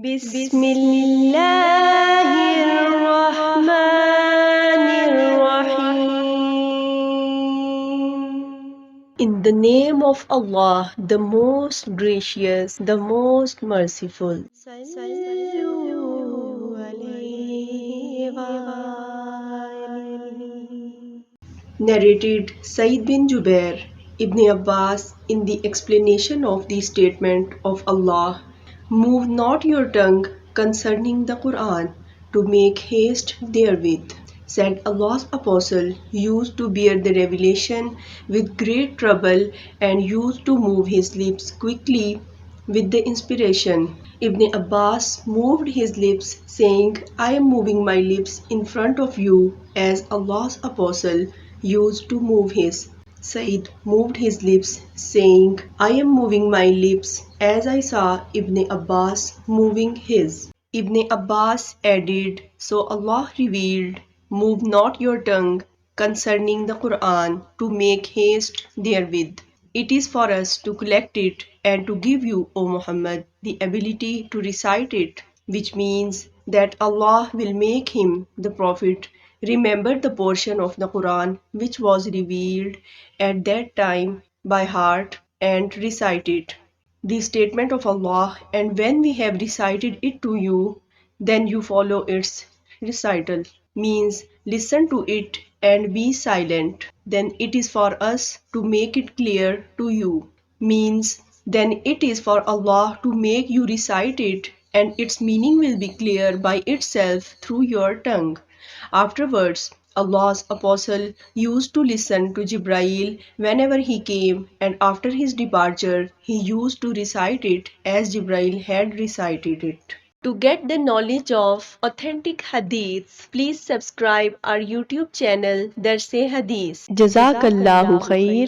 بسم اللہ الرحمن الرحیم. In the name of Allah, the most gracious, the most merciful. Narrated Sayyid bin Jubair, Ibn Abbas, in the explanation of the statement of Allah, "Move not your tongue concerning the Quran to make haste therewith," said Allah's apostle used to bear the revelation with great trouble and used to move his lips quickly with the inspiration. Ibn Abbas moved his lips, saying, "I am moving my lips in front of you," as Allah's apostle used to move his. Said moved his lips, saying, "I am moving my lips," as I saw Ibn Abbas moving his. Ibn Abbas added, "So Allah revealed, 'Move not your tongue concerning the Quran to make haste therewith.' It is for us to collect it and to give you, O Muhammad, the ability to recite it," which means that Allah will make him, the Prophet, remember the portion of the Quran which was revealed at that time by heart and recite it. The statement of Allah, "And when we have recited it to you, then you follow its recital," means listen to it and be silent. Then it is for us to make it clear to you, means then it is for Allah to make you recite it and its meaning will be clear by itself through your tongue. Afterwards, Allah's apostle used to listen to Jibreel whenever he came, and after his departure, he used to recite it as Jibreel had recited it. To get the knowledge of authentic Hadees, please subscribe our YouTube channel, Darse Hadees. Jazakallahu khair.